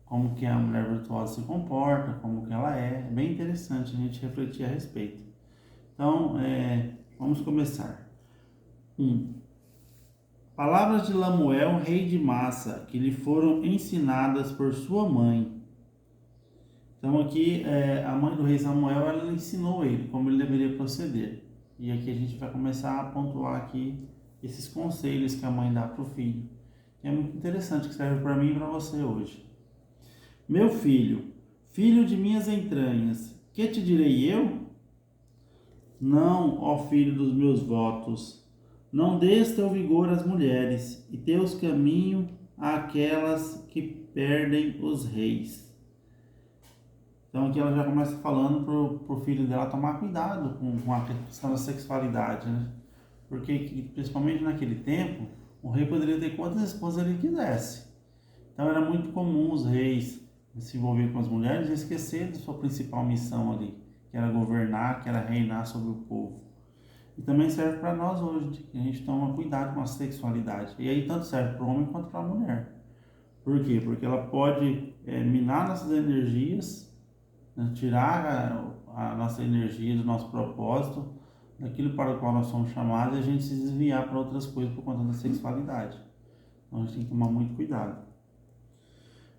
como que a mulher virtuosa se comporta, como que ela é. É bem interessante a gente refletir a respeito. Então, vamos começar. 1. Palavras de Lamuel, rei de Massa, que lhe foram ensinadas por sua mãe. Então aqui a mãe do rei Samuel, ela ensinou ele como ele deveria proceder. E aqui a gente vai começar a pontuar aqui esses conselhos que a mãe dá para o filho. Que é muito interessante, que serve para mim e para você hoje. Meu filho, filho de minhas entranhas, que te direi eu? Não, ó filho dos meus votos, não dês teu vigor às mulheres, e teus caminhos àquelas que perdem os reis. Então aqui ela já começa falando pro filho dela tomar cuidado com a questão da sexualidade, né? Porque principalmente naquele tempo, o rei poderia ter quantas esposas ele quisesse. Então era muito comum os reis se envolver com as mulheres e esquecer de sua principal missão ali, que era governar, que era reinar sobre o povo. E também serve para nós hoje, que a gente toma cuidado com a sexualidade. E aí tanto serve para o homem quanto para a mulher. Por quê? Porque ela pode minar nossas energias, né? Tirar a nossa energia do nosso propósito, daquilo para o qual nós somos chamados, e a gente se desviar para outras coisas por conta da sexualidade. Então a gente tem que tomar muito cuidado.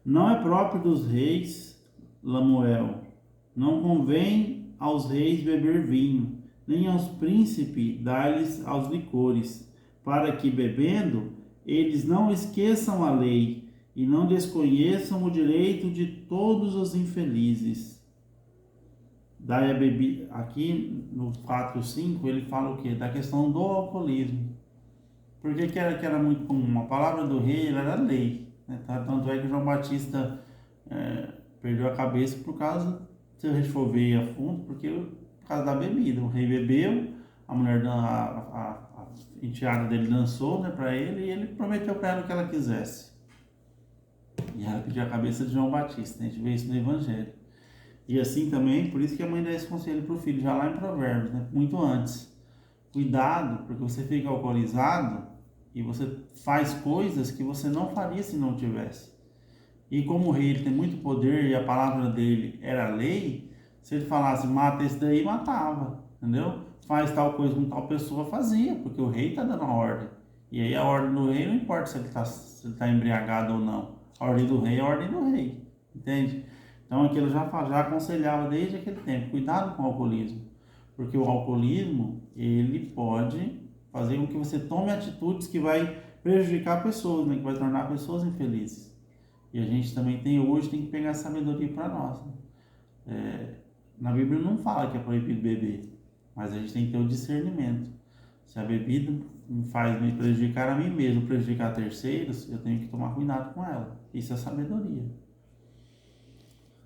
Não é próprio dos reis, Lamuel, não convém aos reis beber vinho, nem aos príncipes dar-lhes aos licores, para que, bebendo, eles não esqueçam a lei e não desconheçam o direito de todos os infelizes. Daí a bebida, aqui no 4:5 ele fala o quê? Da questão do alcoolismo. Por que era muito comum? A palavra do rei era lei, né? Tanto é que João Batista perdeu a cabeça por causa, se a gente for ver a fundo, por causa da bebida. O rei bebeu, a mulher, a enteada dele dançou, né, para ele, e ele prometeu para ela o que ela quisesse. E ela pediu a cabeça de João Batista, né? A gente vê isso no Evangelho. E assim também, por isso que a mãe dá esse conselho para o filho, já lá em Provérbios, né? Muito antes. Cuidado, porque você fica alcoolizado e você faz coisas que você não faria se não tivesse. E como o rei ele tem muito poder e a palavra dele era lei, se ele falasse mata esse daí, matava, entendeu? Faz tal coisa com tal pessoa, fazia, porque o rei está dando a ordem. E aí a ordem do rei não importa se ele tá embriagado ou não. A ordem do rei é a ordem do rei, entende? Então aquilo já aconselhava desde aquele tempo, cuidado com o alcoolismo, porque o alcoolismo ele pode fazer com que você tome atitudes que vai prejudicar pessoas, né? Que vai tornar pessoas infelizes. E a gente também tem que pegar essa sabedoria para nós, né? Na Bíblia não fala que é proibido beber, mas a gente tem que ter o discernimento. Se a bebida me faz me prejudicar a mim mesmo, prejudicar terceiros, eu tenho que tomar cuidado com ela. Isso é sabedoria.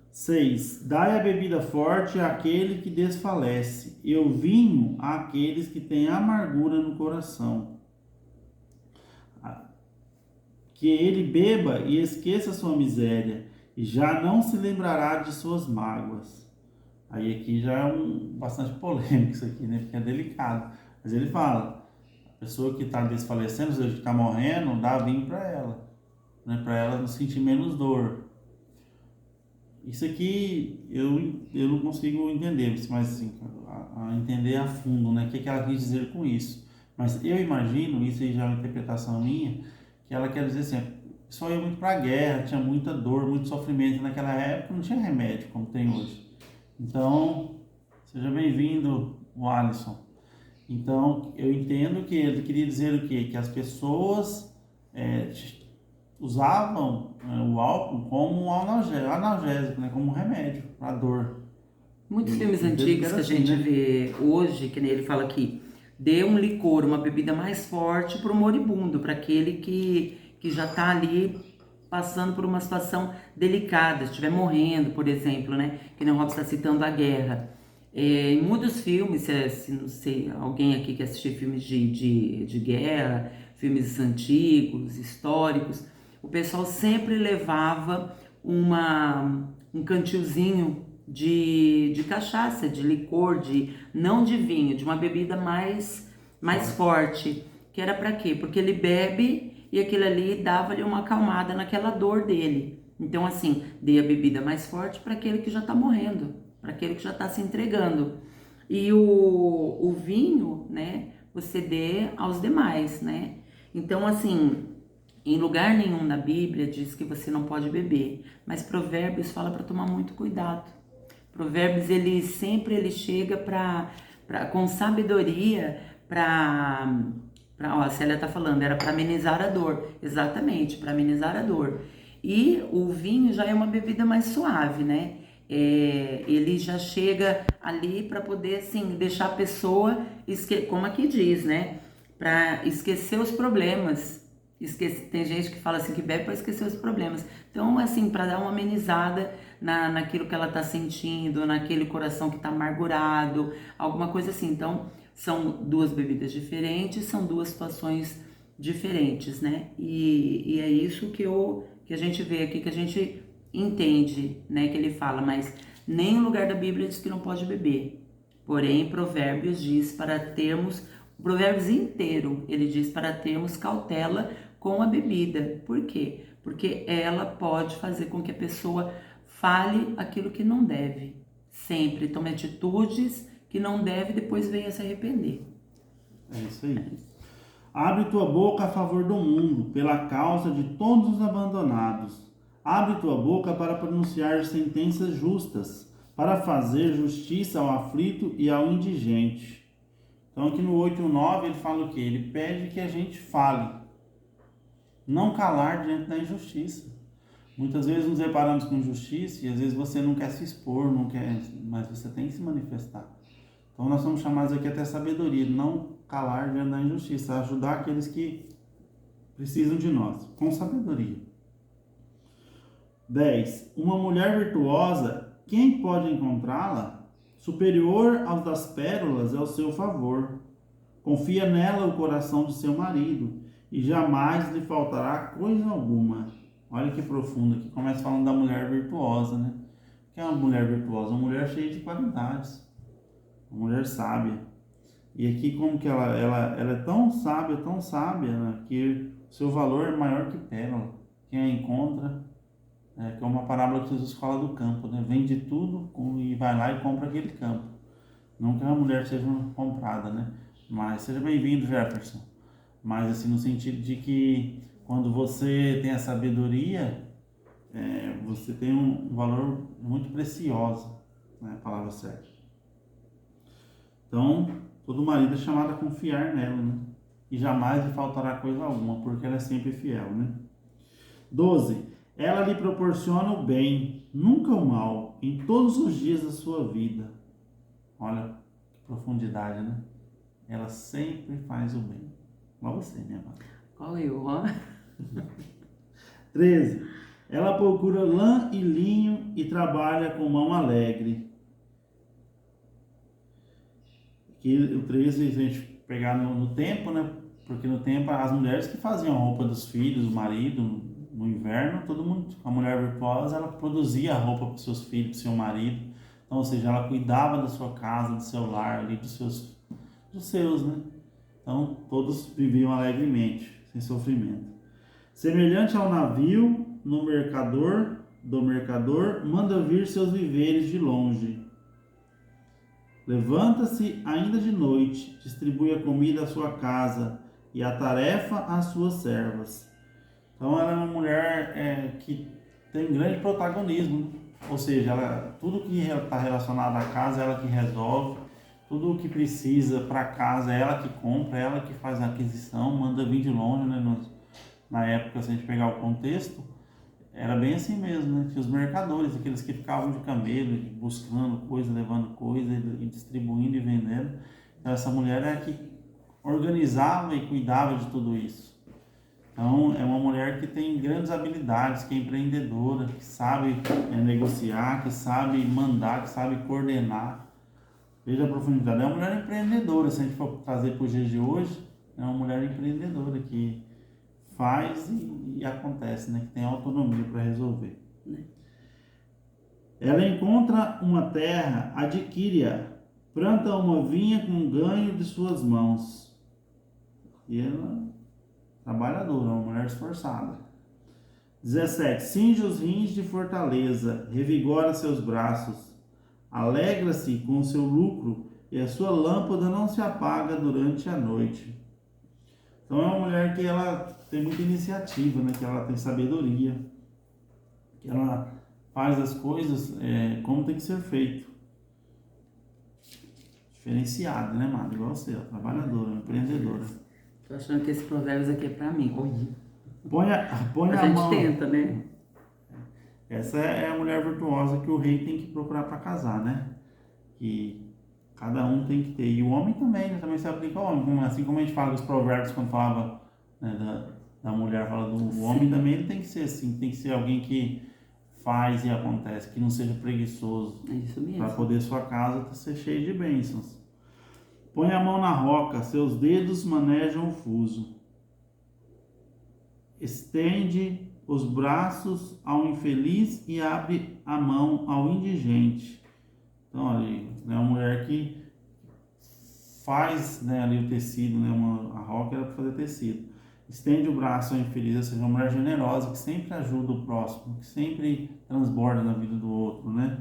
6. Dai a bebida forte àquele que desfalece, e o vinho àqueles que têm amargura no coração. Que ele beba e esqueça sua miséria, e já não se lembrará de suas mágoas. Aí aqui já é bastante polêmico isso aqui, né? Porque é delicado. Mas ele fala, a pessoa que está desfalecendo, ou seja, que está morrendo, dá vinho para ela, né? Para ela não sentir menos dor. Isso aqui eu não consigo entender, mas assim, a entender a fundo, né? O que ela quis dizer com isso. Mas eu imagino, isso aí já é uma interpretação minha, que ela quer dizer assim, o pessoal ia muito para a guerra, tinha muita dor, muito sofrimento naquela época, não tinha remédio como tem hoje. Então, seja bem-vindo, Alisson. Então, eu entendo que ele queria dizer o quê? Que as pessoas usavam o álcool como um analgésico, né? Como um remédio para a dor. Muitos filmes antigos que a gente vê hoje, que nem ele fala aqui, dê um licor, uma bebida mais forte para o moribundo, para aquele que já está ali passando por uma situação delicada, estiver morrendo, por exemplo, né? Que nem o Rob está citando a guerra. Em muitos filmes, se não sei, alguém aqui que assistiu filmes de guerra, filmes antigos, históricos, o pessoal sempre levava um cantilzinho de cachaça, de licor, não de vinho, de uma bebida mais forte. Que era para quê? Porque ele bebe e aquilo ali dava-lhe uma acalmada naquela dor dele. Então, assim, dê a bebida mais forte para aquele que já está morrendo, para aquele que já está se entregando. E o vinho, né, você dê aos demais, né? Então, assim, em lugar nenhum na Bíblia diz que você não pode beber, mas Provérbios fala para tomar muito cuidado. Provérbios, ele chega com sabedoria ó, a Célia tá falando, era para amenizar a dor. Exatamente, para amenizar a dor. E o vinho já é uma bebida mais suave, né? Ele já chega ali para poder, assim, deixar a pessoa, como aqui diz, né? Para esquecer os problemas. Tem gente que fala assim que bebe para esquecer os problemas. Então, assim, para dar uma amenizada naquilo que ela está sentindo, naquele coração que está amargurado, alguma coisa assim. Então, são duas bebidas diferentes, são duas situações diferentes, né? E é isso que a gente vê aqui, que a gente entende, né? Que ele fala, mas nem o lugar da Bíblia diz que não pode beber. Porém, Provérbios diz para termos, Provérbios inteiro, ele diz para termos cautela com a bebida. Por quê? Porque ela pode fazer com que a pessoa fale aquilo que não deve. Sempre tome atitudes que não deve, depois venha se arrepender. É isso aí. Abre tua boca a favor do mundo, pela causa de todos os abandonados. Abre tua boca para pronunciar sentenças justas, para fazer justiça ao aflito e ao indigente. Então aqui no 8:9 ele fala o quê? Ele pede que a gente fale, não calar diante da injustiça. Muitas vezes nos deparamos com injustiça e às vezes você não quer se expor, não quer, mas você tem que se manifestar. Então nós somos chamados aqui até sabedoria, não calar diante da injustiça, ajudar aqueles que precisam de nós, com sabedoria. 10. Uma mulher virtuosa, quem pode encontrá-la? Superior aos das pérolas é o seu favor. Confia nela o coração de seu marido, e jamais lhe faltará coisa alguma. Olha que profundo aqui, começa falando da mulher virtuosa, né? O que é uma mulher virtuosa? Uma mulher cheia de qualidades, uma mulher sábia. E aqui como que ela é tão sábia, né, que o seu valor é maior que pérola. Quem a encontra, que é uma parábola que Jesus fala do campo, né? Vende tudo e vai lá e compra aquele campo. Não que a mulher seja comprada, né? Mas seja bem-vindo, Jefferson. Mas assim, no sentido de que quando você tem a sabedoria, você tem um valor muito precioso, né? A palavra certa. Então, todo marido é chamado a confiar nela, né? E jamais lhe faltará coisa alguma, porque ela é sempre fiel, né? 12. Ela lhe proporciona o bem, nunca o mal, em todos os dias da sua vida. Olha que profundidade, né? Ela sempre faz o bem. Igual você, minha amada. Qual eu, ó? 13. Ela procura lã e linho e trabalha com mão alegre. Aqui o 13, se a gente pegar no tempo, né? Porque no tempo as mulheres que faziam a roupa dos filhos, do marido, no inverno, todo mundo, a mulher virtuosa, ela produzia a roupa para os seus filhos, para o seu marido. Então, ou seja, ela cuidava da sua casa, do seu lar, ali, dos seus, né? Então, todos viviam alegremente, sem sofrimento. Semelhante ao navio, do mercador, manda vir seus viveres de longe. Levanta-se ainda de noite, distribui a comida à sua casa e a tarefa às suas servas. Então, ela é uma mulher que tem grande protagonismo, né? Ou seja, tudo que está relacionado à casa, ela que resolve. Tudo o que precisa para casa, é ela que compra, é ela que faz a aquisição, manda vir de longe, né? Na época, se a gente pegar o contexto, era bem assim mesmo, né? Tinha os mercadores, aqueles que ficavam de camelo, buscando coisa, levando coisa, e distribuindo e vendendo. Então, essa mulher é a que organizava e cuidava de tudo isso. Então, é uma mulher que tem grandes habilidades, que é empreendedora, que sabe negociar, que sabe mandar, que sabe coordenar. Veja a profundidade. É uma mulher empreendedora, se a gente for trazer para os dias de hoje, é uma mulher empreendedora que faz e acontece, né? Que tem autonomia para resolver. Ela encontra uma terra, adquire-a, planta uma vinha com ganho de suas mãos. E ela é trabalhadora, uma mulher esforçada. 17. Cinge os rins de fortaleza, revigora seus braços, alegra-se com o seu lucro e a sua lâmpada não se apaga durante a noite. Então é uma mulher que ela tem muita iniciativa, né? Que ela tem sabedoria, que ela faz as coisas como tem que ser feito. Diferenciada, né, Mara? Igual você, ó, trabalhadora, empreendedora. Tô achando que esse provérbios aqui é pra mim. Põe A a gente mão. tenta, né? Essa é a mulher virtuosa que o rei tem que procurar para casar, né? Que cada um tem que ter. E o homem também, né? Também se aplica ao homem. Assim como a gente fala dos provérbios quando falava, né, da mulher, fala do homem também, ele tem que ser assim. Tem que ser alguém que faz e acontece, que não seja preguiçoso. É isso mesmo. Para poder sua casa ser cheia de bênçãos. Põe a mão na roca, seus dedos manejam o fuso. Estende os braços ao infeliz e abre a mão ao indigente. Então, ali, é uma mulher que faz, né, ali o tecido, né, a roca era para fazer tecido. Estende o braço ao infeliz, ou seja, uma mulher generosa que sempre ajuda o próximo, que sempre transborda na vida do outro, né?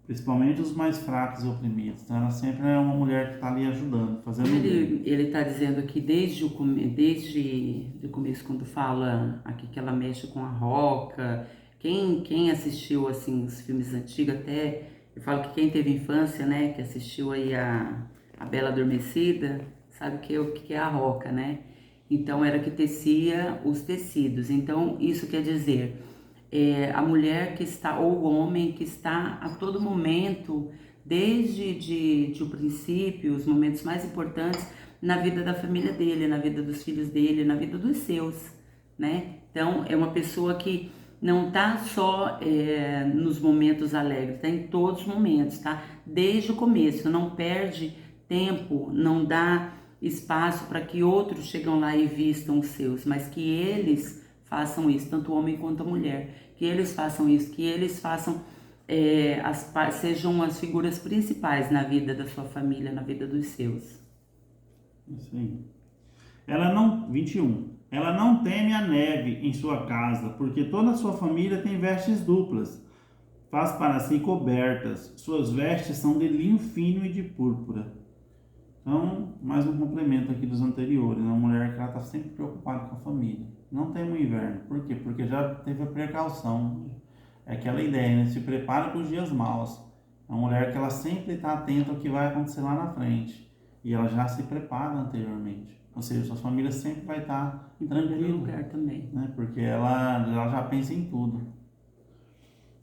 Principalmente os mais fracos e oprimidos. Então, ela sempre é uma mulher que está ali ajudando, fazendo bem. Ele está dizendo aqui desde o começo, quando fala aqui que ela mexe com a roca. Quem assistiu assim os filmes antigos, até eu falo que quem teve infância, né, que assistiu aí a Bela Adormecida, sabe o que é a roca, né? Então era que tecia os tecidos. Então isso quer dizer a mulher que está, ou o homem que está a todo momento, desde o princípio, os momentos mais importantes na vida da família dele, na vida dos filhos dele, na vida dos seus, né? Então é uma pessoa que não está só nos momentos alegres, está em todos os momentos, tá? Desde o começo, não perde tempo, não dá espaço para que outros chegam lá e vistam os seus, mas que eles façam isso, tanto o homem quanto a mulher, que eles façam isso, que eles façam, sejam as figuras principais na vida da sua família, na vida dos seus. Isso aí. 21. Ela não teme a neve em sua casa, porque toda a sua família tem vestes duplas. Faz para si cobertas, suas vestes são de linho fino e de púrpura. Então, mais um complemento aqui dos anteriores, né? Uma mulher que ela está sempre preocupada com a família. Não tem um inverno. Por quê? Porque já teve a precaução. É aquela ideia, né? Se prepara para os dias maus. É uma mulher que ela sempre está atenta ao que vai acontecer lá na frente. E ela já se prepara anteriormente. Ou seja, sua família sempre vai estar tranquila. Lugar também. Né? Porque ela já pensa em tudo.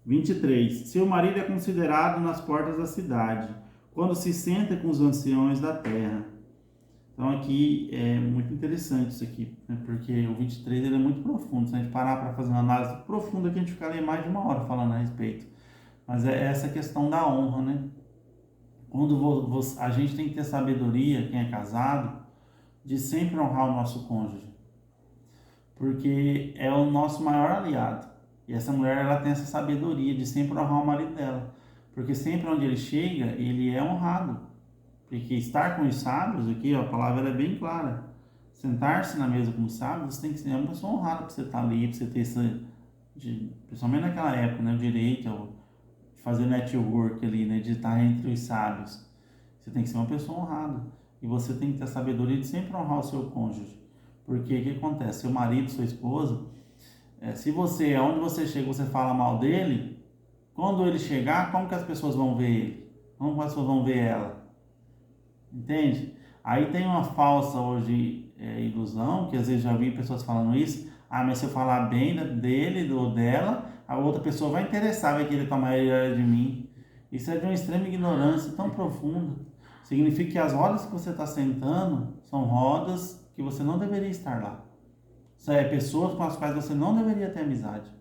23. Seu marido é considerado nas portas da cidade, quando se senta com os anciões da terra. Então aqui é muito interessante isso aqui, né? Porque o 23 ele é muito profundo. Se a gente parar para fazer uma análise profunda, que a gente ficaria mais de uma hora falando a respeito. Mas é essa questão da honra, né? Quando a gente tem que ter sabedoria, quem é casado, de sempre honrar o nosso cônjuge. Porque é o nosso maior aliado. E essa mulher, ela tem essa sabedoria de sempre honrar o marido dela. Porque sempre onde ele chega, ele é honrado. Porque estar com os sábios, aqui ó, a palavra é bem clara. Sentar-se na mesa com os sábios, você tem que ser uma pessoa honrada para você estar ali, para você ter principalmente naquela época, né, o direito de fazer network ali, né, de estar entre os sábios. Você tem que ser uma pessoa honrada. E você tem que ter a sabedoria de sempre honrar o seu cônjuge. Porque o que acontece? Seu marido, sua esposa, se você, onde você chega, você fala mal dele, quando ele chegar, como que as pessoas vão ver ele? Como as pessoas vão ver ela? Entende? Aí tem uma falsa hoje ilusão, que às vezes já vi pessoas falando isso. Ah, mas se eu falar bem dele ou dela, a outra pessoa vai interessar, vai querer tomar ele de mim. Isso é de uma extrema ignorância tão profunda. Significa que as rodas que você está sentando são rodas que você não deveria estar lá. Isso é pessoas com as quais você não deveria ter amizade.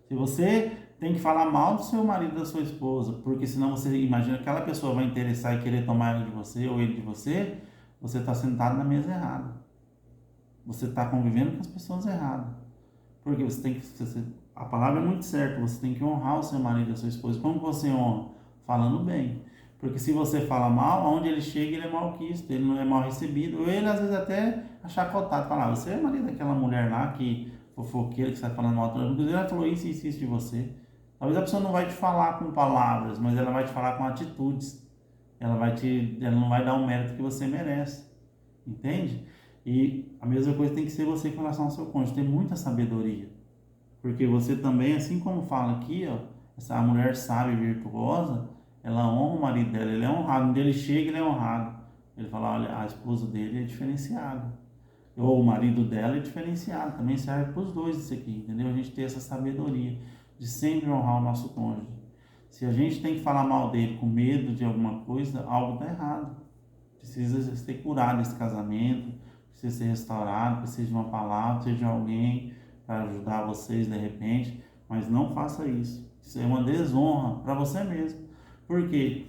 Se você tem que falar mal do seu marido, da sua esposa, porque senão você imagina que aquela pessoa vai interessar e querer tomar ela de você ou ele de você, você está sentado na mesa errada. Você está convivendo com as pessoas erradas. Porque você tem que... a palavra é muito certa, você tem que honrar o seu marido e a sua esposa. Como você honra? Falando bem. Porque se você fala mal, aonde ele chega, ele é malquisto, ele não é mal recebido. Ou ele às vezes até é chacotado, falar, você é marido daquela mulher lá que fofoqueira que sai falando mal, inclusive ela falou isso de você. Talvez a pessoa não vai te falar com palavras, mas ela vai te falar com atitudes. Ela não vai dar o mérito que você merece, entende? E a mesma coisa tem que ser você com relação ao seu cônjuge, ter muita sabedoria. Porque você também, assim como fala aqui, ó, essa mulher sábia e virtuosa, ela honra o marido dela, ele é honrado. Onde ele chega, ele é honrado. Ele fala, olha, a esposa dele é diferenciada. Ou o marido dela é diferenciado. Também serve para os dois isso aqui, entendeu? A gente ter essa sabedoria de sempre honrar o nosso cônjuge. Se a gente tem que falar mal dele com medo de alguma coisa, algo está errado. Precisa ser curado esse casamento, precisa ser restaurado, precisa de uma palavra, precisa de alguém para ajudar vocês de repente, mas não faça isso. Isso é uma desonra para você mesmo, porque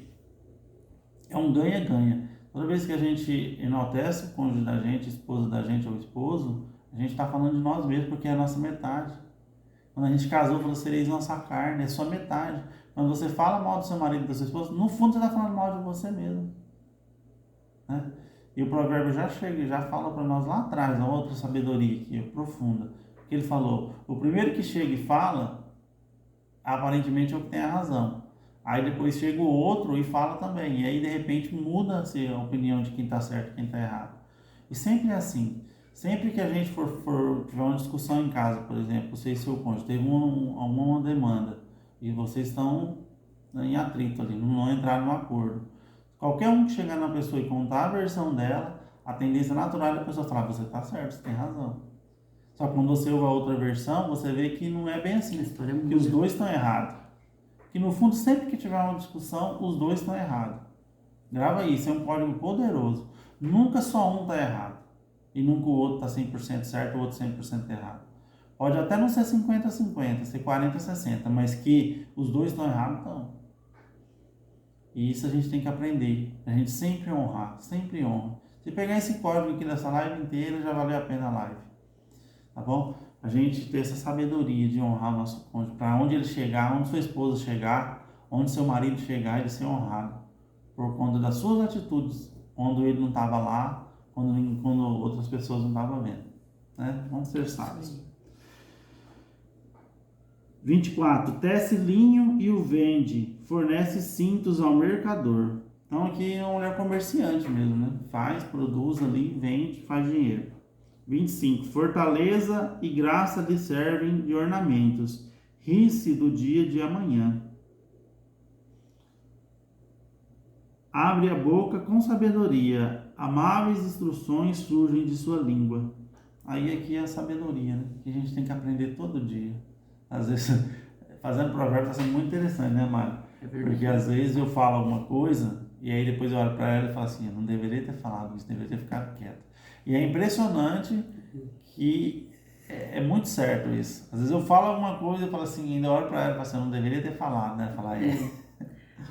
é um ganha-ganha. Toda vez que a gente enaltece o cônjuge da gente, a esposa da gente ou o esposo, a gente está falando de nós mesmos, porque é a nossa metade. Quando a gente casou, falou, sereis nossa carne, é sua metade. Quando você fala mal do seu marido e da sua esposa, no fundo você está falando mal de você mesmo, né? E o provérbio já chega, já fala para nós lá atrás, uma outra sabedoria aqui, profunda. Que ele falou, o primeiro que chega e fala, aparentemente é o que tem a razão. Aí depois chega o outro e fala também. E aí de repente muda-se a opinião de quem está certo e quem está errado. E sempre é assim. Sempre que a gente tiver uma discussão em casa, por exemplo, você e seu cônjuge, teve uma demanda e vocês estão em atrito ali, não entraram no acordo. Qualquer um que chegar na pessoa e contar a versão dela, a tendência natural é a pessoa falar, você está certo, você tem razão. Só que quando você ouve a outra versão, você vê que não é bem assim, que os dois estão errados. Que no fundo, sempre que tiver uma discussão, os dois estão errados. Grava isso, é um código poderoso. Nunca só um está errado. E nunca o outro está 100% certo, o outro 100% errado. Pode até não ser 50-50, ser 40-60, mas que os dois estão errados, estão. E isso a gente tem que aprender. A gente sempre honrar, sempre honra. Se pegar esse código aqui dessa live inteira, já valeu a pena a live. Tá bom? A gente ter essa sabedoria de honrar o nosso cônjuge, para onde ele chegar, onde sua esposa chegar, onde seu marido chegar, ele ser honrado, por conta das suas atitudes, quando ele não estava lá, quando outras pessoas não estavam vendo, né? Vamos ser sábios. 24. Tece linho e o vende, fornece cintos ao mercador. Então aqui é uma mulher comerciante mesmo, né? Faz, produz ali, vende, faz dinheiro. 25. Fortaleza e graça lhe servem de ornamentos. Ri-se do dia de amanhã. Abre a boca com sabedoria. Amáveis instruções surgem de sua língua. Aí aqui é a sabedoria, né? Que a gente tem que aprender todo dia. Às vezes, fazendo provérbio está sendo muito interessante, né, Mário? Porque às vezes eu falo alguma coisa e aí depois eu olho para ela e falo assim, eu não deveria ter falado isso, deveria ter ficado quieto. E é impressionante que é muito certo isso. Às vezes eu falo alguma coisa e falo assim, ainda olho para ela e falo assim, eu não deveria ter falado, né? Falar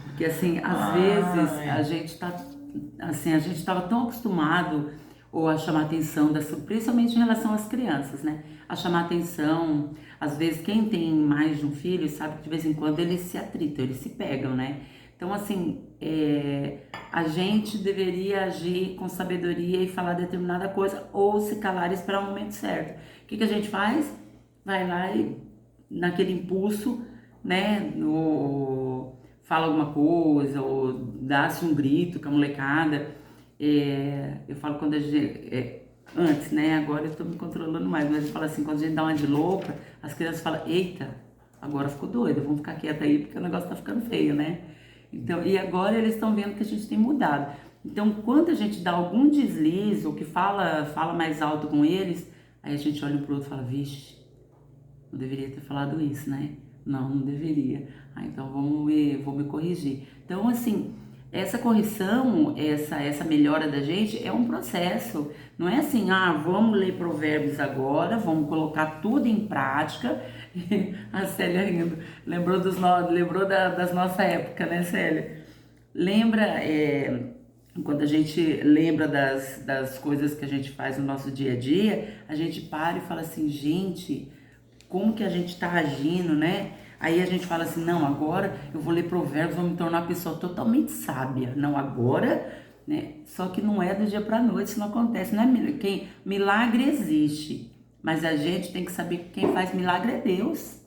Porque assim, às vezes a gente tá assim, a gente estava tão acostumado ou a chamar atenção, principalmente em relação às crianças, né? A chamar atenção, às vezes quem tem mais de um filho sabe que de vez em quando eles se atritam, eles se pegam, né? Então assim, a gente deveria agir com sabedoria e falar determinada coisa ou se calar e esperar o momento certo. O que a gente faz? Vai lá e naquele impulso, né? Fala alguma coisa ou dá-se um grito com a molecada. Eu falo quando a gente... antes, né? Agora eu tô me controlando mais, mas eu falo assim, quando a gente dá uma de louca, as crianças falam, eita, agora ficou doida, vamos ficar quieta aí porque o negócio tá ficando feio, né? Então, e agora eles estão vendo que a gente tem mudado. Então, quando a gente dá algum deslize, ou que fala mais alto com eles, aí a gente olha um pro outro e fala, vixe, não deveria ter falado isso, né? Não deveria. Então vou me corrigir. Então, assim, essa correção, essa melhora da gente é um processo. Não é assim, vamos ler provérbios agora, vamos colocar tudo em prática. A Célia rindo. Lembrou das nossa época, né, Célia? Lembra, quando a gente lembra das coisas que a gente faz no nosso dia a dia, a gente para e fala assim, gente, como que a gente está agindo, né? Aí a gente fala assim, não, agora eu vou ler provérbios, vou me tornar uma pessoa totalmente sábia. Não, agora, né? Só que não é do dia para noite, isso não acontece, né? Milagre existe, Mas a gente tem que saber que quem faz milagre é Deus,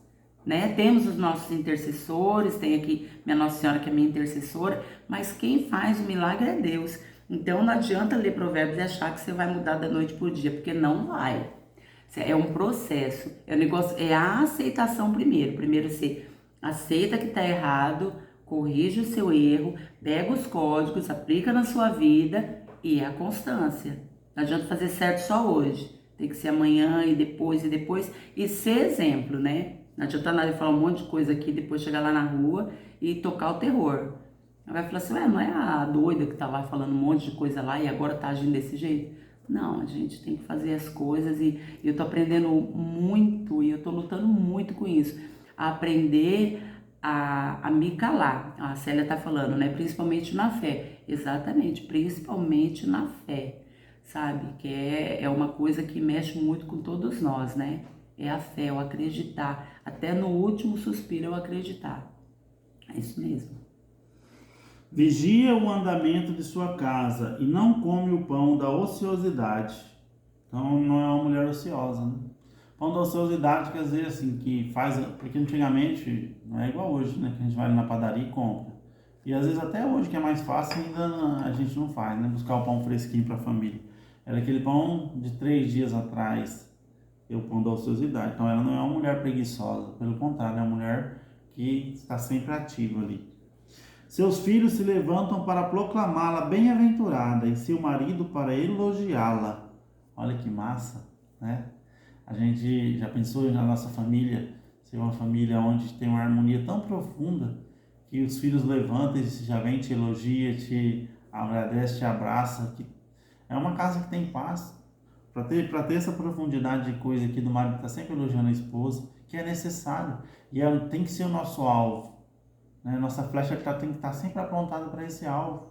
né? Temos os nossos intercessores, tem aqui minha Nossa Senhora que é minha intercessora, mas quem faz o milagre é Deus. Então não adianta ler Provérbios e achar que você vai mudar da noite por dia, porque não vai. É um processo, é um negócio, é a aceitação primeiro. Primeiro você aceita que está errado, corrige o seu erro, pega os códigos, aplica na sua vida e é a constância. Não adianta fazer certo só hoje. Tem que ser amanhã e depois e ser exemplo, né? Não adianta nada eu falar um monte de coisa aqui, depois chegar lá na rua e tocar o terror. Vai falar assim, ué, não é a doida que tá lá falando um monte de coisa lá e agora tá agindo desse jeito? Não, a gente tem que fazer as coisas e eu tô aprendendo muito e eu tô lutando muito com isso. A aprender a me calar. A Célia tá falando, né? Principalmente na fé. Exatamente, principalmente na fé, sabe? Que é uma coisa que mexe muito com todos nós, né? É a fé, o acreditar. Até no último suspiro eu acreditar. É isso mesmo. Vigia o andamento de sua casa e não come o pão da ociosidade. Então não é uma mulher ociosa, né? Pão da ociosidade quer dizer assim, que faz. Porque antigamente não é igual hoje, né? Que a gente vai na padaria e compra. E às vezes até hoje, que é mais fácil, ainda a gente não faz, né? Buscar o pão fresquinho para a família. Era aquele pão de 3 dias atrás, é o pão da ociosidade. Então ela não é uma mulher preguiçosa, pelo contrário, é uma mulher que está sempre ativa ali. Seus filhos se levantam para proclamá-la bem-aventurada e seu marido para elogiá-la. Olha que massa, né? A gente já pensou na nossa família ser uma família onde tem uma harmonia tão profunda que os filhos levantam e já vem, te elogia, te agradece, te abraça. É uma casa que tem paz. Para ter essa profundidade de coisa aqui do marido que está sempre elogiando a esposa, que é necessário. E tem que ser o nosso alvo. Né? Nossa flecha tem que estar sempre apontada para esse alvo.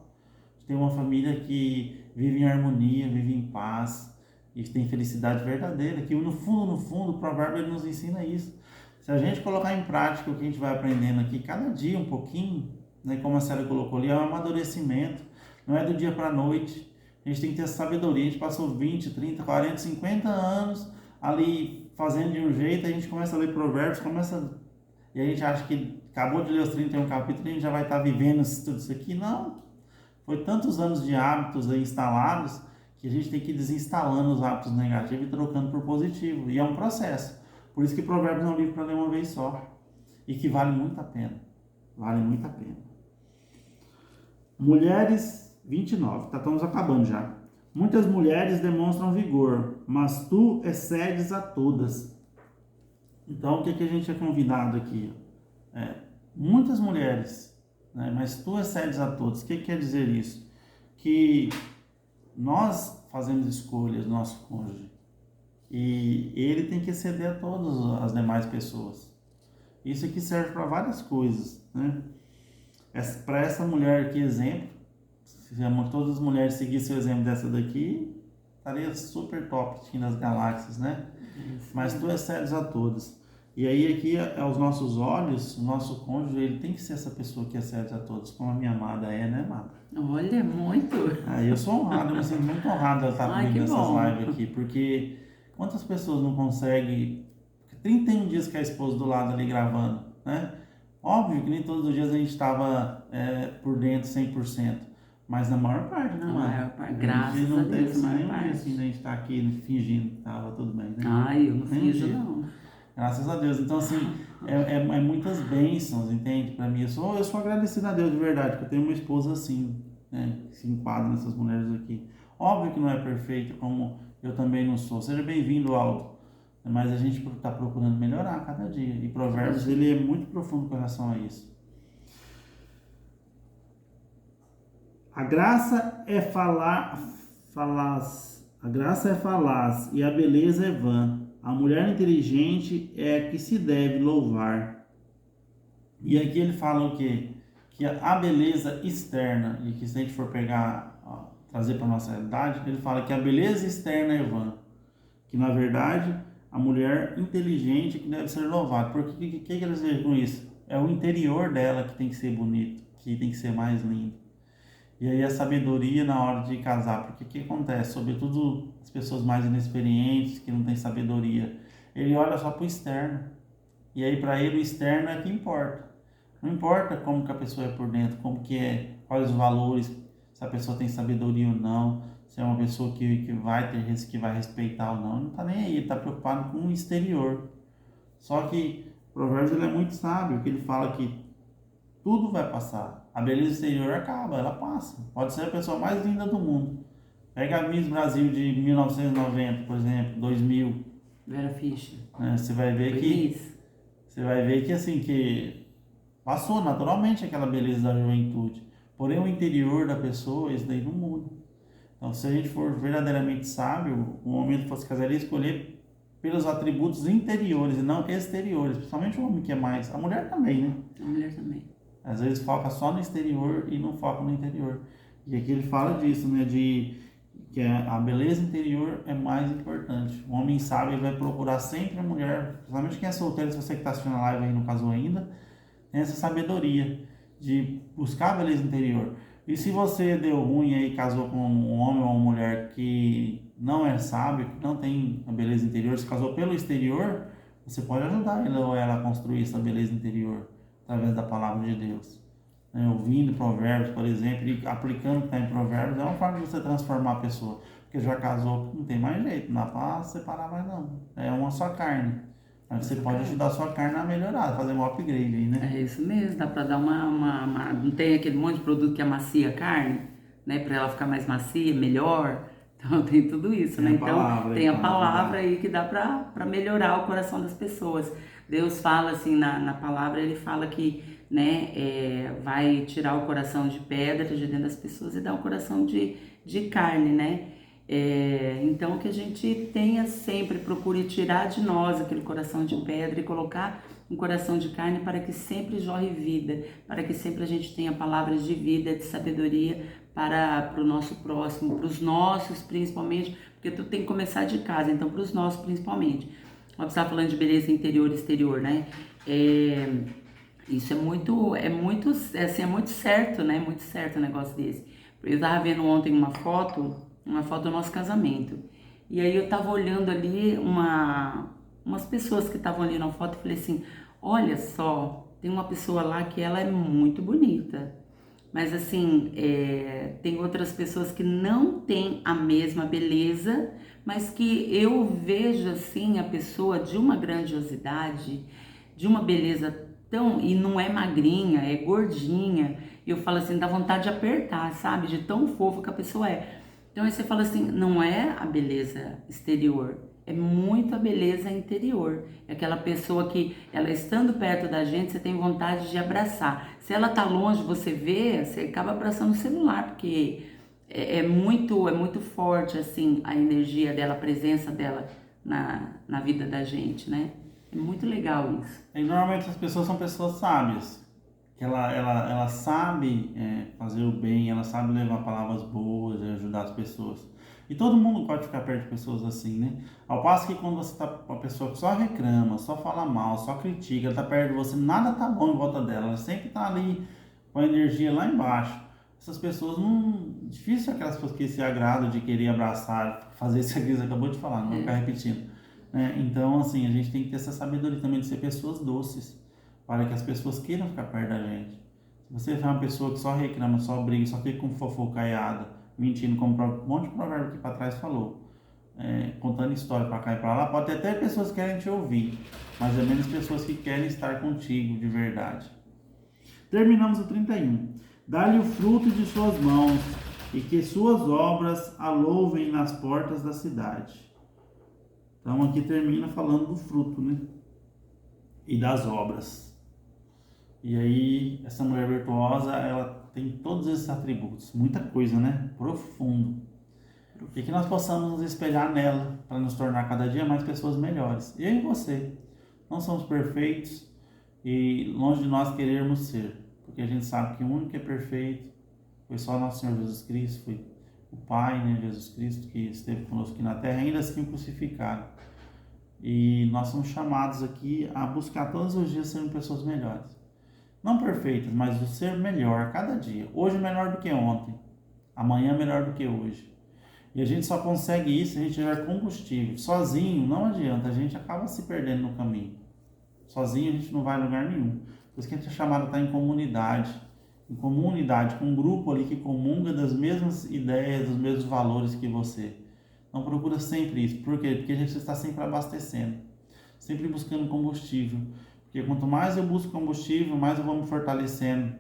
Ter uma família que vive em harmonia, vive em paz e tem felicidade verdadeira. Que no fundo, o provérbio ele nos ensina isso. Se a gente colocar em prática o que a gente vai aprendendo aqui, cada dia um pouquinho, né, como a Célia colocou ali, é um amadurecimento. Não é do dia para a noite. A gente tem que ter sabedoria. A gente passou 20, 30, 40, 50 anos ali fazendo de um jeito, a gente começa a ler provérbios, e a gente acha que acabou de ler os 31 capítulos e a gente já vai estar vivendo tudo isso aqui. Não. Foi tantos anos de hábitos aí instalados que a gente tem que ir desinstalando os hábitos negativos e trocando por positivo. E é um processo. Por isso que provérbios é um livro para ler uma vez só. E que vale muito a pena. Vale muito a pena. Mulheres 29, estamos acabando já. Muitas mulheres demonstram vigor, mas tu excedes a todas. Então, o que a gente é convidado aqui? Muitas mulheres, né, mas tu excedes a todas. O que quer dizer isso? Que nós fazemos escolhas, nosso cônjuge, e ele tem que exceder a todas as demais pessoas. Isso aqui serve para várias coisas, né? Para essa mulher aqui, exemplo, se todas as mulheres seguissem o exemplo dessa daqui, estaria super top nas galáxias, né? Mas tu excedes a todas. E aí aqui, aos nossos olhos, o nosso cônjuge, ele tem que ser essa pessoa que excede a todos, como a minha amada é, né, amada? Olha, muito. Eu sou honrado, eu me sinto muito honrado ela estar comigo nessas lives aqui, porque quantas pessoas não conseguem 31 dias com a esposa do lado ali gravando, né? Óbvio que nem todos os dias a gente estava por dentro 100%, mas na maior parte, né, Na mãe? maior parte, graças a Deus, na maior parte. Assim, a gente está aqui fingindo que estava tudo bem, né? Ai, eu não finjo não. Graças a Deus. Então, assim, é muitas bênçãos, entende? Para mim, eu sou agradecido a Deus de verdade, porque eu tenho uma esposa assim, né? Que se enquadra nessas mulheres aqui. Óbvio que não é perfeita, como eu também não sou. Seja bem-vindo, Aldo. Mas a gente está procurando melhorar a cada dia. E Provérbios, ele é muito profundo com relação a isso. A graça é falaz, e a beleza é vã. A mulher inteligente é a que se deve louvar. E aqui ele fala o quê? Que a beleza externa, e que se a gente for trazer para a nossa realidade, ele fala que a beleza externa é vã. Que na verdade, a mulher inteligente que deve ser louvada. Porque o que eles dizem com isso? É o interior dela que tem que ser bonito, que tem que ser mais lindo. E aí a sabedoria na hora de casar, porque o que acontece? Sobretudo as pessoas mais inexperientes, que não têm sabedoria, ele olha só para o externo. E aí para ele o externo é que importa. Não importa como que a pessoa é por dentro, como que é, quais os valores, se a pessoa tem sabedoria ou não, se é uma pessoa que vai ter que vai respeitar ou não, ele não está nem aí, ele está preocupado com o exterior. Só que o Provérbios ele é muito sábio, que ele fala que tudo vai passar. A beleza exterior acaba, ela passa. Pode ser a pessoa mais linda do mundo. Pega a Miss Brasil de 1990, por exemplo, 2000. Vera Fischer. Né? Você vai ver que assim que passou naturalmente aquela beleza da juventude. Porém o interior da pessoa, isso daí não muda. Então, se a gente for verdadeiramente sábio, o homem que fosse casar, ele ia escolher pelos atributos interiores e não exteriores. Principalmente o homem que é mais. A mulher também, né? A mulher também. Às vezes foca só no exterior e não foca no interior. E aqui ele fala disso, né? De que a beleza interior é mais importante. O homem sábio ele vai procurar sempre a mulher, principalmente quem é solteiro, se você que está assistindo a live aí não casou ainda, tem essa sabedoria de buscar a beleza interior. E se você deu ruim aí, casou com um homem ou uma mulher que não é sábio, que não tem a beleza interior, se casou pelo exterior, você pode ajudar ele ou ela a construir essa beleza interior através da palavra de Deus. Ouvindo provérbios, por exemplo, e aplicando o que está em provérbios, é uma forma de você transformar a pessoa. Porque já casou, não tem mais jeito, não dá para separar mais não. É uma só carne. Mas você pode ajudar a sua carne a melhorar, fazer um upgrade aí, né? É isso mesmo, dá para dar uma. Não tem aquele monte de produto que amacia a carne, né? Para ela ficar mais macia, melhor. Então tem tudo isso, né? Então tem a palavra aí que dá para melhorar o coração das pessoas. Deus fala assim na palavra, ele fala que, né, vai tirar o coração de pedra de dentro das pessoas e dar um coração de carne, né? Então que a gente tenha sempre, procure tirar de nós aquele coração de pedra e colocar um coração de carne para que sempre jorre vida, para que sempre a gente tenha palavras de vida, de sabedoria para o nosso próximo, para os nossos principalmente, porque tu tem que começar de casa, então para os nossos principalmente. Você está falando de beleza interior e exterior, né? Isso é muito certo, né? Muito certo um negócio desse. Eu estava vendo ontem uma foto do nosso casamento. E aí eu estava olhando ali umas pessoas que estavam ali na foto e falei assim, olha só, tem uma pessoa lá que ela é muito bonita. Mas assim, tem outras pessoas que não têm a mesma beleza, mas que eu vejo assim a pessoa de uma grandiosidade, de uma beleza tão, e não é magrinha, é gordinha. E eu falo assim, dá vontade de apertar, sabe? De tão fofa que a pessoa é. Então aí você fala assim, não é a beleza exterior, é muito a beleza interior. É aquela pessoa que, ela estando perto da gente, você tem vontade de abraçar. Se ela tá longe, você vê, você acaba abraçando o celular, porque é muito forte, assim, a energia dela, a presença dela na vida da gente, né? É muito legal isso. E normalmente as pessoas são pessoas sábias, que ela sabe fazer o bem, ela sabe levar palavras boas e ajudar as pessoas. E todo mundo pode ficar perto de pessoas assim, né? Ao passo que quando você tá com uma pessoa que só reclama, só fala mal, só critica, ela tá perto de você, nada tá bom em volta dela, ela sempre tá ali com a energia lá embaixo. Essas pessoas não... Difícil aquelas pessoas que se agradam de querer abraçar, fazer isso que você acabou de falar, não vou ficar repetindo. Então, assim, a gente tem que ter essa sabedoria também de ser pessoas doces, para que as pessoas queiram ficar perto da gente. Se você é uma pessoa que só reclama, só briga, só fica com fofocaiada, mentindo, como um monte de provérbio que para trás falou, contando história para cá e para lá, pode ter até pessoas que querem te ouvir, mas é menos pessoas que querem estar contigo de verdade. Terminamos o 31. Dá-lhe o fruto de suas mãos e que suas obras a louvem nas portas da cidade. Então aqui termina falando do fruto, né? E das obras. E aí, essa mulher virtuosa, ela tem todos esses atributos. Muita coisa, né? Profundo. E que nós possamos nos espelhar nela para nos tornar cada dia mais pessoas melhores. Eu e você. Não somos perfeitos e longe de nós querermos ser. Porque a gente sabe que o único que é perfeito foi só nosso Senhor Jesus Cristo, foi o Pai, né? Jesus Cristo, que esteve conosco aqui na terra, ainda assim crucificado. E nós somos chamados aqui a buscar todos os dias sermos pessoas melhores. Não perfeitas, mas o ser melhor a cada dia. Hoje melhor do que ontem. Amanhã é melhor do que hoje. E a gente só consegue isso se a gente tiver combustível. Sozinho não adianta, a gente acaba se perdendo no caminho. Sozinho a gente não vai a lugar nenhum. Por isso que a gente é chamado a estar em comunidade. Em comunidade, com um grupo ali que comunga das mesmas ideias, dos mesmos valores que você. Então procura sempre isso. Por quê? Porque a gente está sempre abastecendo. Sempre buscando combustível. Porque quanto mais eu busco combustível, mais eu vou me fortalecendo.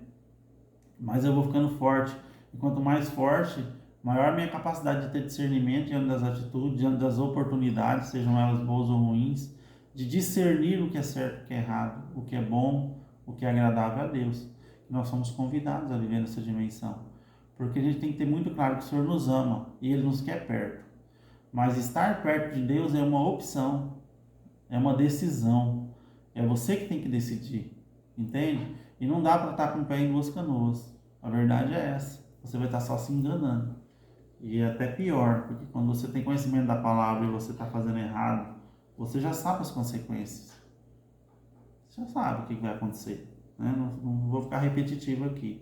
Mais eu vou ficando forte. E quanto mais forte, maior a minha capacidade de ter discernimento diante das atitudes, diante das oportunidades, sejam elas boas ou ruins, de discernir o que é certo e o que é errado, o que é bom, o que é agradável a Deus. E nós somos convidados a viver nessa dimensão. Porque a gente tem que ter muito claro que o Senhor nos ama e Ele nos quer perto. Mas estar perto de Deus é uma opção, é uma decisão. É você que tem que decidir, entende? E não dá para estar com o pé em duas canoas. A verdade é essa. Você vai estar só se enganando. E é até pior, porque quando você tem conhecimento da palavra e você está fazendo errado, você já sabe as consequências. Você já sabe o que vai acontecer. Né? Não vou ficar repetitivo aqui.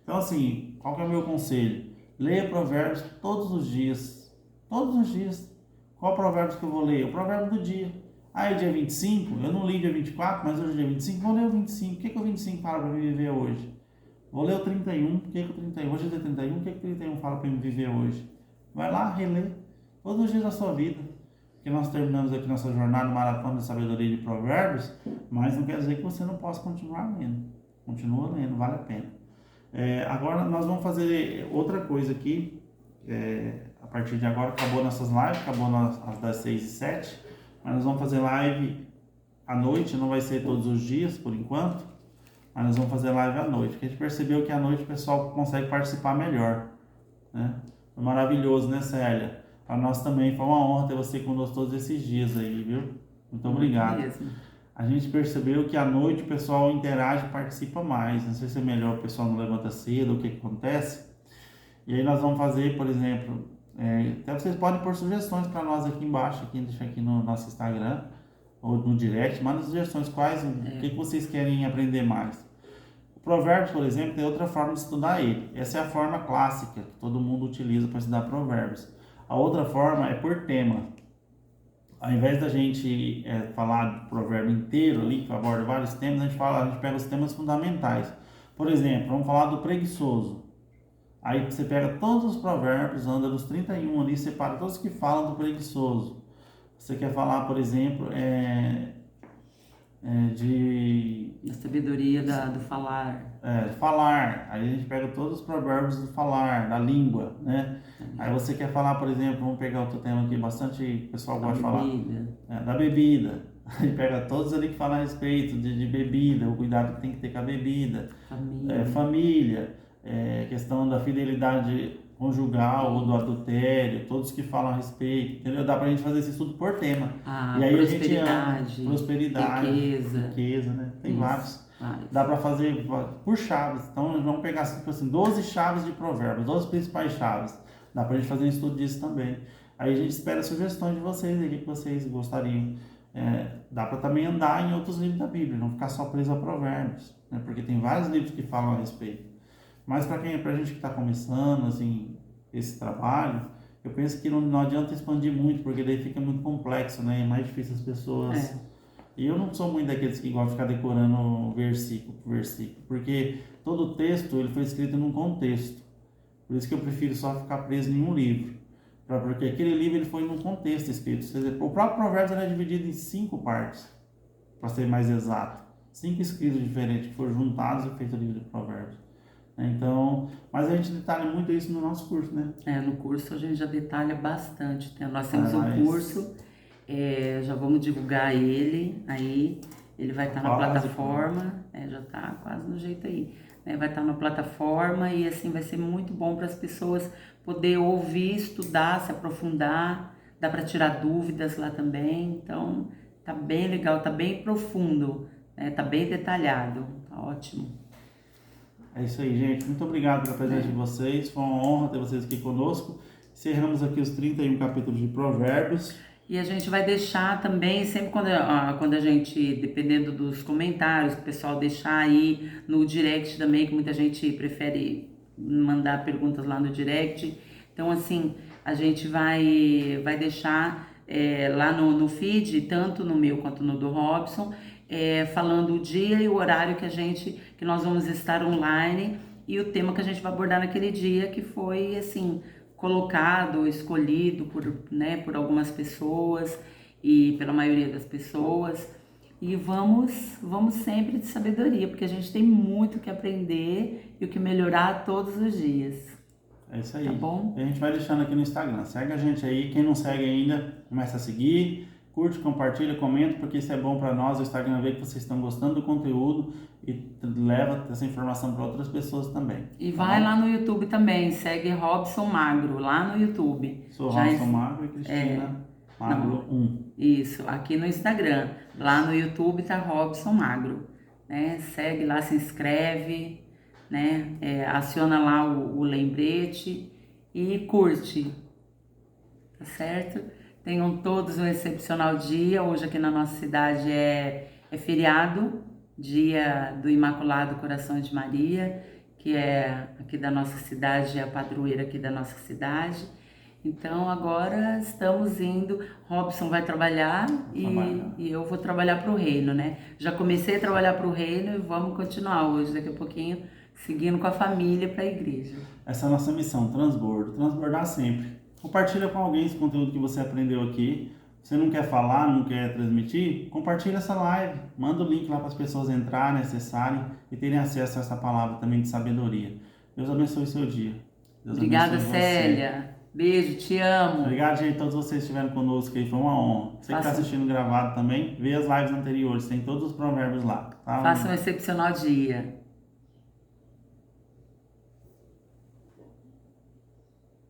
Então, assim, qual que é o meu conselho? Leia Provérbios todos os dias. Todos os dias. Qual Provérbios que eu vou ler? O provérbio do dia. Ah, é dia 25? Eu não li dia 24, mas hoje é dia 25. Vou ler o 25. O que o 25 fala para mim viver hoje? Vou ler o 31. O que o 31? Hoje é dia 31. O que o 31 fala para mim viver hoje? Vai lá, relê. Todos os dias da sua vida. Porque nós terminamos aqui nossa jornada maratona de sabedoria de Provérbios, mas não quer dizer que você não possa continuar lendo. Continua lendo, vale a pena. Agora nós vamos fazer outra coisa aqui. A partir de agora acabou nossas lives, acabou as das 6 e 7, mas nós vamos fazer live à noite, não vai ser todos os dias por enquanto, mas nós vamos fazer live à noite, porque a gente percebeu que à noite o pessoal consegue participar melhor, né? Foi maravilhoso, né, Célia? Para nós também foi uma honra ter você conosco todos esses dias aí, viu? Muito obrigado. Mesmo. A gente percebeu que à noite o pessoal interage e participa mais. Não sei se é melhor o pessoal não levanta cedo, o que acontece. E aí nós vamos fazer, por exemplo, até vocês podem pôr sugestões para nós aqui embaixo, deixa aqui no nosso Instagram ou no direct, manda sugestões o que vocês querem aprender mais. O Provérbios, por exemplo, tem outra forma de estudar ele. Essa é a forma clássica que todo mundo utiliza para estudar Provérbios. A outra forma é por tema. Ao invés da gente falar do provérbio inteiro ali, que aborda vários temas, a gente pega os temas fundamentais. Por exemplo, vamos falar do preguiçoso. Aí você pega todos os provérbios, anda nos 31 ali, separa todos que falam do preguiçoso. Você quer falar, por exemplo, A sabedoria do falar. Falar. Aí a gente pega todos os provérbios do falar, da língua, né? Aí você quer falar, por exemplo, vamos pegar outro tema aqui, bastante o pessoal gosta de falar. Da bebida. Aí pega todos ali que falam a respeito de bebida, o cuidado que tem que ter com a bebida. Família. Questão da fidelidade conjugal ou do adultério, todos que falam a respeito, entendeu? Dá pra gente fazer esse estudo por tema. E aí prosperidade, riqueza, né? Tem vários. Dá pra fazer por chaves. Então nós vamos pegar assim, 12 chaves de provérbios, 12 principais chaves. Dá pra gente fazer um estudo disso também. Aí a gente espera sugestões de vocês, o que vocês gostariam. Dá pra também andar em outros livros da Bíblia, não ficar só preso a provérbios, né? Porque tem vários livros que falam a respeito. Mas pra gente que está começando assim, esse trabalho, eu penso que não adianta expandir muito, porque daí fica muito complexo, né? É mais difícil as pessoas... E eu não sou muito daqueles que gostam de ficar decorando versículo por versículo, porque todo texto ele foi escrito num contexto. Por isso que eu prefiro só ficar preso em um livro. Porque aquele livro ele foi num contexto escrito. O próprio Provérbios é dividido em 5 partes, para ser mais exato. 5 escritos diferentes que foram juntados e feito o livro de Provérbios. Então, mas a gente detalha muito isso no nosso curso, né? No curso a gente já detalha bastante. Nós temos um curso, já vamos divulgar ele, aí ele vai estar na plataforma, já está quase no jeito aí. Vai estar na plataforma e assim vai ser muito bom para as pessoas poder ouvir, estudar, se aprofundar, dá para tirar dúvidas lá também. Então, tá bem legal, tá bem profundo, tá bem detalhado, tá ótimo. É isso aí, gente. Muito obrigado pela presença de vocês. Foi uma honra ter vocês aqui conosco. Encerramos aqui os 31 capítulos de Provérbios. E a gente vai deixar também, sempre quando a gente, dependendo dos comentários, o pessoal deixar aí no direct também, que muita gente prefere mandar perguntas lá no direct. Então, assim, a gente vai deixar lá no feed, tanto no meu quanto no do Robson, falando o dia e o horário que nós vamos estar online e o tema que a gente vai abordar naquele dia, que foi, assim, colocado, escolhido por algumas pessoas e pela maioria das pessoas. E vamos sempre de sabedoria, porque a gente tem muito que aprender e o que melhorar todos os dias. É isso aí. Tá bom? A gente vai deixando aqui no Instagram. Segue a gente aí. Quem não segue ainda, começa a seguir. Curte, compartilha, comenta, porque isso é bom para nós. O Instagram vê que vocês estão gostando do conteúdo e leva essa informação para outras pessoas também. E vai lá no YouTube também. Segue Robson Magro, lá no YouTube. Sou Robson Magro e Cristina Magro 1. Isso, aqui no Instagram. Lá no YouTube tá Robson Magro. Né? Segue lá, se inscreve, né? Aciona lá o lembrete e curte. Tá certo? Tenham todos um excepcional dia. Hoje aqui na nossa cidade é feriado, dia do Imaculado Coração de Maria, que é aqui da nossa cidade, é a padroeira aqui da nossa cidade. Então agora estamos indo, Robson vai trabalhar e eu vou trabalhar para o reino, né? Já comecei a trabalhar para o reino e vamos continuar hoje, daqui a pouquinho, seguindo com a família para a igreja. Essa é a nossa missão, transbordar sempre. Compartilha com alguém esse conteúdo que você aprendeu aqui. Você não quer falar, não quer transmitir? Compartilha essa live. Manda o link lá para as pessoas entrarem, acessarem e terem acesso a essa palavra também de sabedoria. Deus abençoe o seu dia. Deus Obrigada, Célia. Beijo, te amo. Obrigado, gente, a todos vocês que estiveram conosco aí. Foi uma honra. Você que está assistindo gravado também, vê as lives anteriores. Tem todos os provérbios lá. Tá? Faça um excepcional dia.